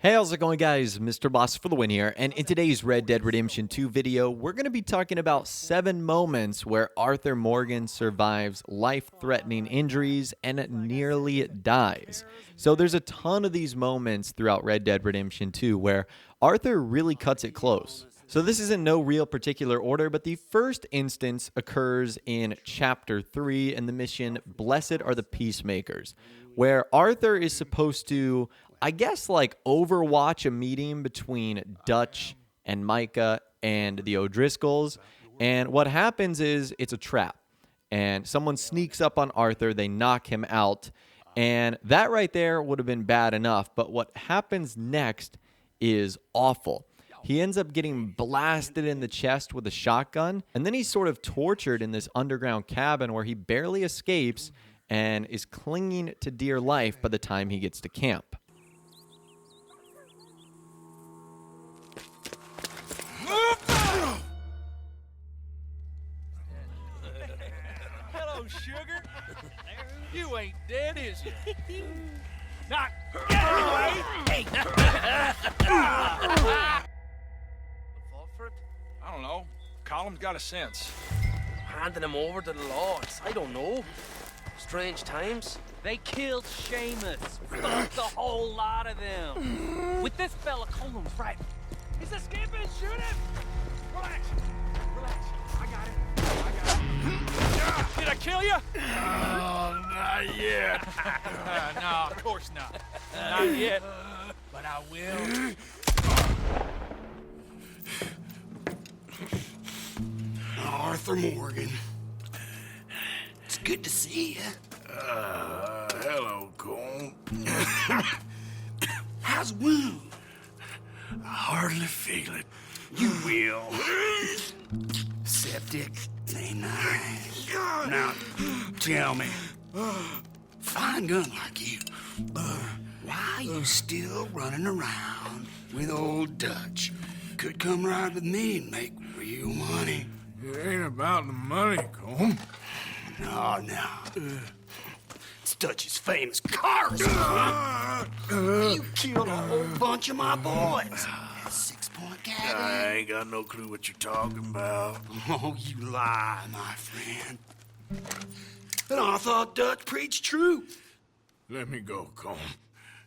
Hey, how's it going, guys? Mr. Boss for the win here, and in today's Red Dead Redemption 2 video, we're going to be talking about 7 moments where Arthur Morgan survives life-threatening injuries and nearly dies. So there's a ton of these moments throughout Red Dead Redemption 2 where Arthur really cuts it close. So this is in no real particular order, but the first instance occurs in Chapter 3 in the mission Blessed Are the Peacemakers, where Arthur is supposed to, I guess, like overwatch a meeting between Dutch and Micah and the O'Driscolls. And what happens is it's a trap. And someone sneaks up on Arthur. They knock him out. And that right there would have been bad enough. But what happens next is awful. He ends up getting blasted in the chest with a shotgun. And then he's sort of tortured in this underground cabin where he barely escapes and is clinging to dear life by the time he gets to camp. Hello, sugar. You ain't dead, is you? Not get away! Hey! Fall for it? I don't know. Colum's got a sense. Handing him over to the laws. I don't know. Strange times. They killed Seamus. Fucked the whole lot of them. With this fella, Colum's right. He's escaping! Shoot him! Relax. Relax. I got it. Did I kill you? Oh, not yet. No, of course not. Not yet. But I will. Arthur Morgan. It's good to see you. Hello, Cole. How's the wound? I hardly feel it. You will. Septic ain't nice. Now, tell me, fine gun like you, why you still running around with old Dutch? Could come right with me and make real money. It ain't about the money, Colm. No. It's Dutch's famous cars. You killed a whole bunch of my boys. That 6-point cabin. I ain't got no clue what you're talking about. Oh, you lie, my friend. And I thought Dutch preached truth. Let me go, Colm,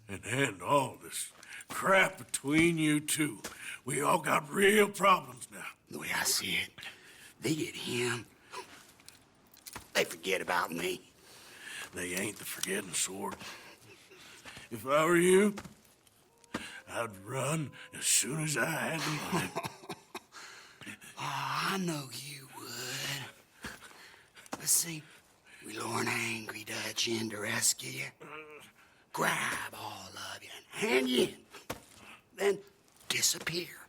and end all this crap between you two. We all got real problems now. The way I see it, they get him. They forget about me. They ain't the forgetting sort. If I were you, I'd run as soon as I had the money. Oh, I know you would. Let's see, we lure an angry Dutch in to rescue you. Grab all of you and hand you in. Then disappear.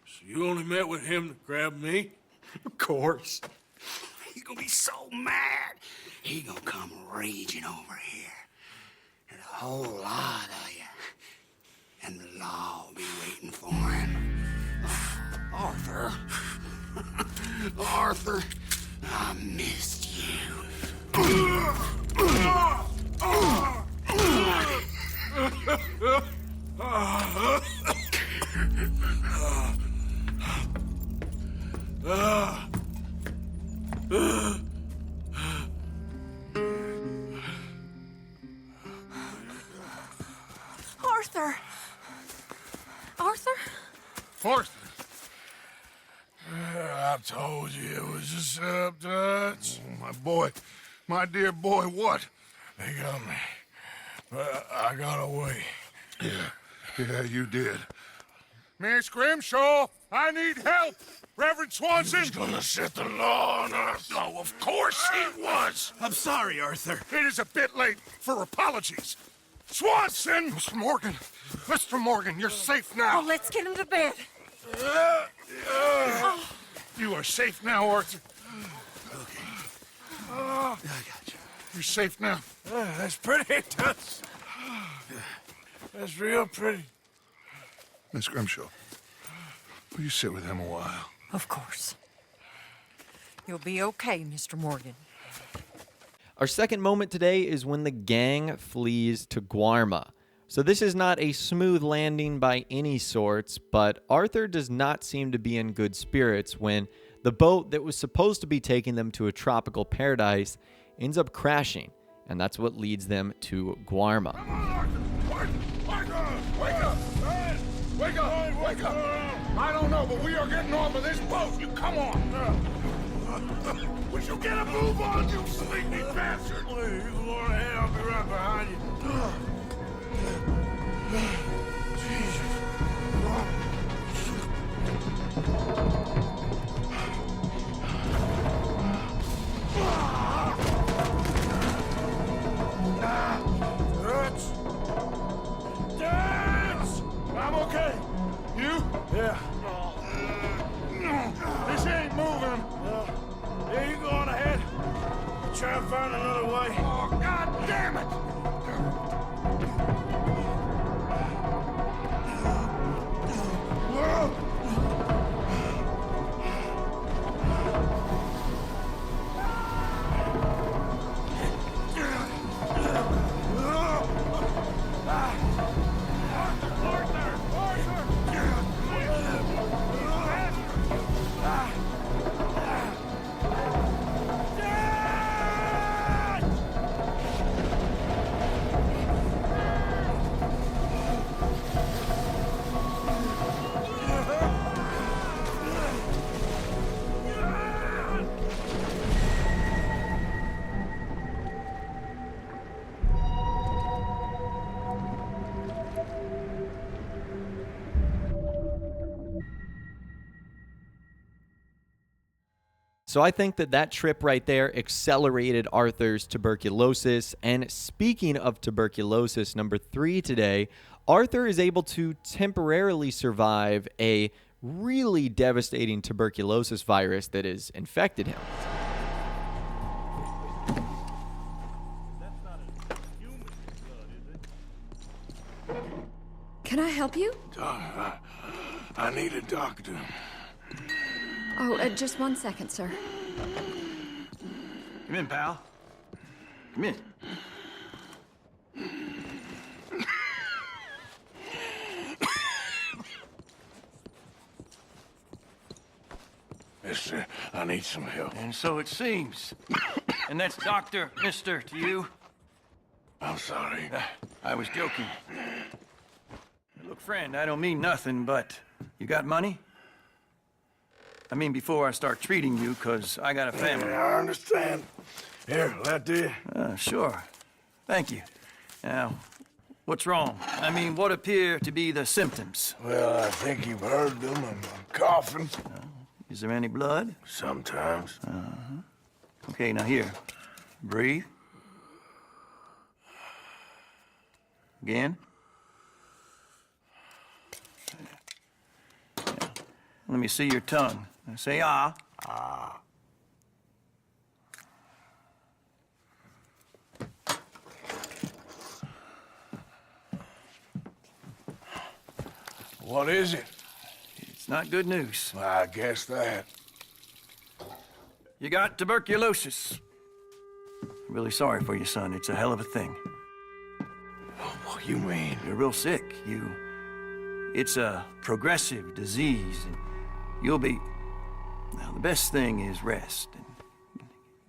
So you only met with him to grab me? Of course. He's gonna be so mad. He gonna come raging over here. And a whole lot of you. And the law will be waiting for him. Arthur. Arthur, I missed you. Arthur! Arthur? Arthur. I told you it was a setup, Dutch. Oh, My boy, my dear boy, what? They got me. But I got away. Yeah, you did. Miss Grimshaw, I need help. Reverend Swanson. He's gonna set the law on us. Oh, of course he was. I'm sorry, Arthur. It is a bit late for apologies. Swanson! Mr. Morgan, you're safe now. Oh, let's get him to bed. You are safe now, Arthur. Okay. I got you. You're safe now. That's pretty, Dutch. That's real pretty. Miss Grimshaw, will you sit with him a while? Of course. You'll be okay, Mr. Morgan. Our second moment today is when the gang flees to Guam. So this is not a smooth landing by any sorts, but Arthur does not seem to be in good spirits when the boat that was supposed to be taking them to a tropical paradise ends up crashing, and that's what leads them to Guam. Come on, Arthur! Wake up! Wake up! Wake up! I don't know, but we are getting off of this boat. You come on! Would you get a move on, you sleepy bastard? You go ahead, I'll be right behind you. Jesus. Dance! I'm okay. You? Yeah. This ain't moving. Yeah, you go on ahead. Try and find another way. Oh, God damn it! So I think that trip right there accelerated Arthur's tuberculosis. And speaking of tuberculosis, number 3 today, Arthur is able to temporarily survive a really devastating tuberculosis virus that has infected him. Can I help you? I need a doctor. Oh, just 1 second, sir. Come in, pal. Come in. Mister, I need some help. And so it seems. And that's Dr. Mister to you? I'm sorry. I was joking. Look, friend, I don't mean nothing, but you got money? I mean, before I start treating you, 'cause I got a family. Yeah, I understand. Here, that do. Sure. Thank you. Now, what's wrong? I mean, what appear to be the symptoms? Well, I think you've heard them. I'm coughing. Is there any blood? Sometimes. Okay, now here. Breathe. Again. Yeah. Let me see your tongue. Now say ah. Ah. What is it? It's not good news. I guess that. You got tuberculosis. I'm really sorry for you, son. It's a hell of a thing. What do you mean? You're real sick. It's a progressive disease, and you'll be... Now, the best thing is rest, and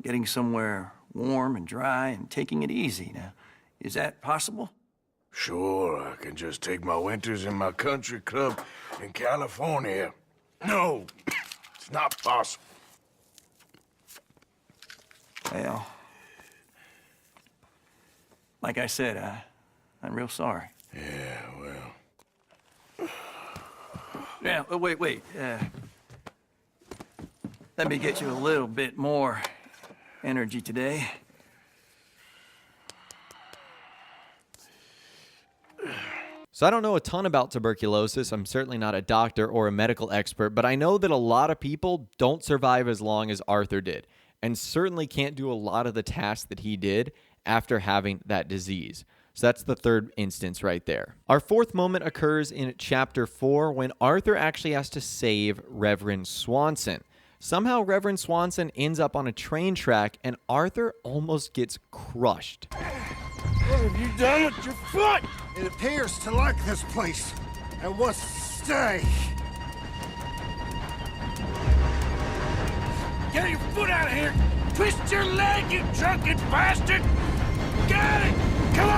getting somewhere warm and dry and taking it easy. Now, is that possible? Sure, I can just take my winters in my country club in California. No, it's not possible. Well, like I said, I'm real sorry. Yeah, well... Yeah, wait. Let me get you a little bit more energy today. So I don't know a ton about tuberculosis. I'm certainly not a doctor or a medical expert, but I know that a lot of people don't survive as long as Arthur did, and certainly can't do a lot of the tasks that he did after having that disease. So that's the third instance right there. Our fourth moment occurs in chapter 4 when Arthur actually has to save Reverend Swanson. Somehow Reverend Swanson ends up on a train track and Arthur almost gets crushed. What have you done with your foot? It appears to like this place and wants to stay. Get your foot out of here! Twist your leg, you drunken bastard! Got it! Come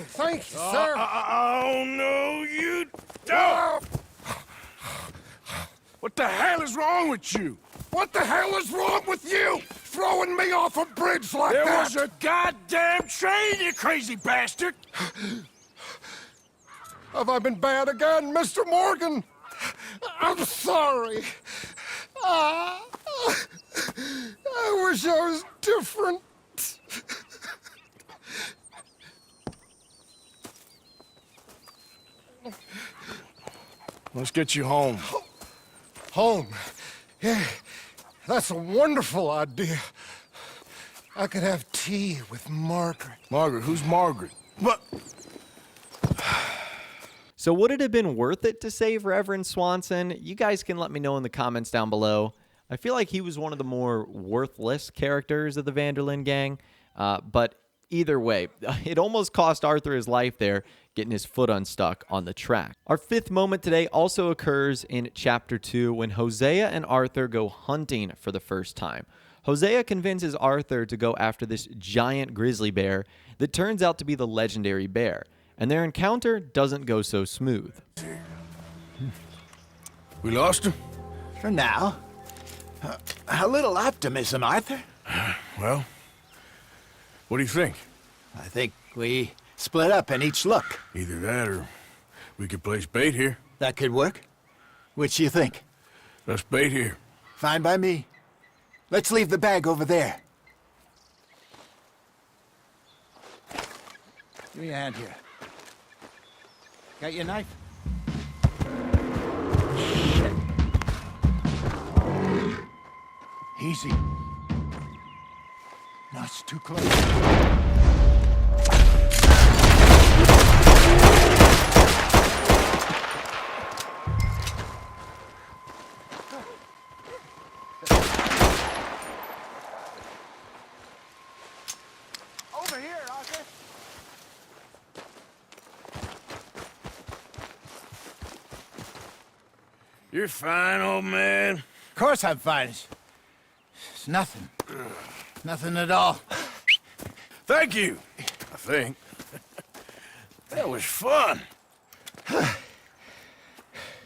Thank you, sir. Oh, no, you don't! What the hell is wrong with you? What the hell is wrong with you? Throwing me off a bridge like There that? was a goddamn train, you crazy bastard! Have I been bad again, Mr. Morgan? I'm sorry. I wish I was different. Let's get you home. Home. Yeah, that's a wonderful idea. I could have tea with Margaret. Margaret? Who's Margaret? What? So would it have been worth it to save Reverend Swanson? You guys can let me know in the comments down below. I feel like he was one of the more worthless characters of the Vanderlyn gang, but either way, it almost cost Arthur his life there, getting his foot unstuck on the track. Our fifth moment today also occurs in Chapter 2 when Hosea and Arthur go hunting for the first time. Hosea convinces Arthur to go after this giant grizzly bear that turns out to be the legendary bear, and their encounter doesn't go so smooth. We lost him? For now. A little optimism, Arthur. Well, what do you think? I think we split up and each look. Either that or we could place bait here. That could work. Which you think? Let's bait here. Fine by me. Let's leave the bag over there. Give me a hand here. Got your knife? Shit. Easy. No, it's too close. Over here, Arthur. You're fine, old man. Of course I'm fine. It's nothing. Nothing at all. Thank you, I think. That was fun.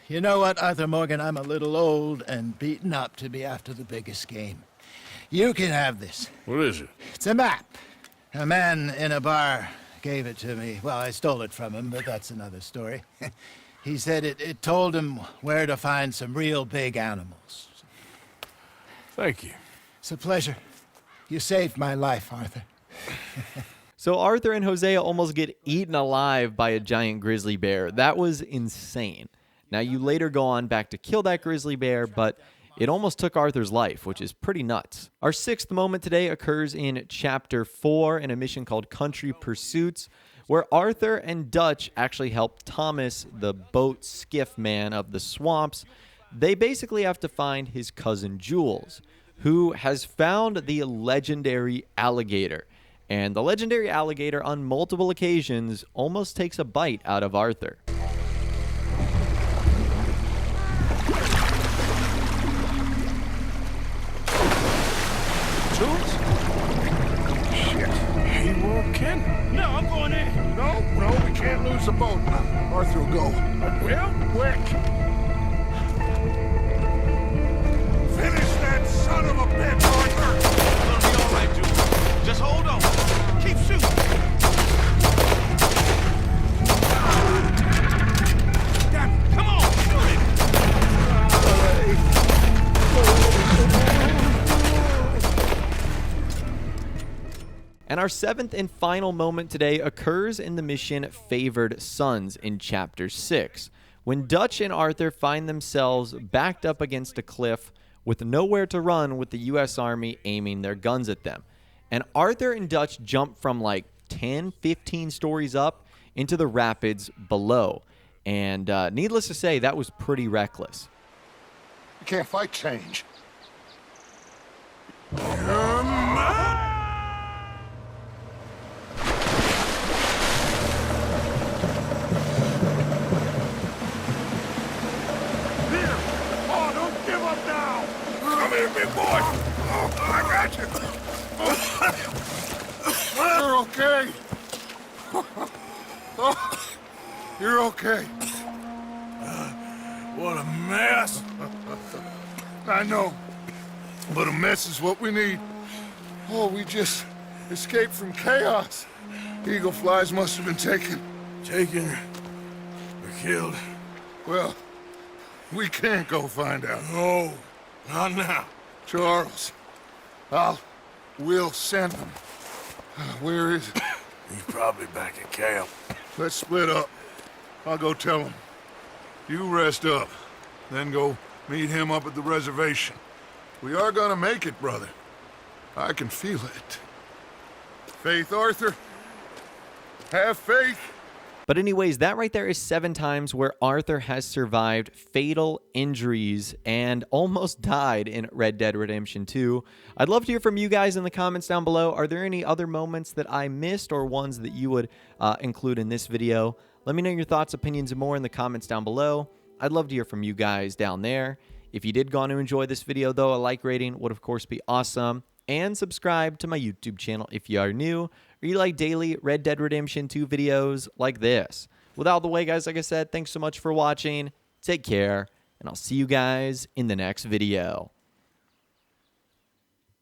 You know what, Arthur Morgan? I'm a little old and beaten up to be after the biggest game. You can have this. What is it? It's a map. A man in a bar gave it to me. Well, I stole it from him, but that's another story. He said it told him where to find some real big animals. Thank you. It's a pleasure. You saved my life, Arthur. So Arthur and Hosea almost get eaten alive by a giant grizzly bear. That was insane. Now, you later go on back to kill that grizzly bear, but it almost took Arthur's life, which is pretty nuts. Our sixth moment today occurs in Chapter 4 in a mission called Country Pursuits, where Arthur and Dutch actually help Thomas, the boat skiff man of the swamps. They basically have to find his cousin Jules, who has found the legendary alligator. And the legendary alligator on multiple occasions almost takes a bite out of Arthur. Jules? Shit. He won't kin. No, I'm going in. No, we can't lose the boat. Arthur will go. Well, quick. Finish that son of a bitch, Arthur! It's gonna be all right, Jules. Just hold on. Keep shooting. Damn, come on, shoot it. And our seventh and final moment today occurs in the mission Favored Sons in Chapter 6, when Dutch and Arthur find themselves backed up against a cliff with nowhere to run with the U.S. Army aiming their guns at them. And Arthur and Dutch jump from like 10, 15 stories up into the rapids below. And needless to say, that was pretty reckless. You can't fight change. Oh, don't give up now! Come here, big boy! Oh, I got you! You're okay. Oh, you're okay. What a mess. I know, but a mess is what we need. Oh, we just escaped from chaos. Eagle flies must have been taken. Taken or killed? Well, we can't go find out. No, not now. Charles, we'll send him. Where is he? He's probably back at camp. Let's split up. I'll go tell him. You rest up, then go meet him up at the reservation. We are gonna make it, brother. I can feel it. Faith, Arthur. Have faith. But anyways, that right there is 7 times where Arthur has survived fatal injuries and almost died in Red Dead Redemption 2. I'd love to hear from you guys in the comments down below. Are there any other moments that I missed or ones that you would include in this video? Let me know your thoughts, opinions, and more in the comments down below. I'd love to hear from you guys down there. If you did go on to enjoy this video, though, a like rating would, of course, be awesome. And subscribe to my YouTube channel if you are new or you like daily Red Dead Redemption 2 videos like this. With all the way, guys, like I said, thanks so much for watching. Take care, and I'll see you guys in the next video.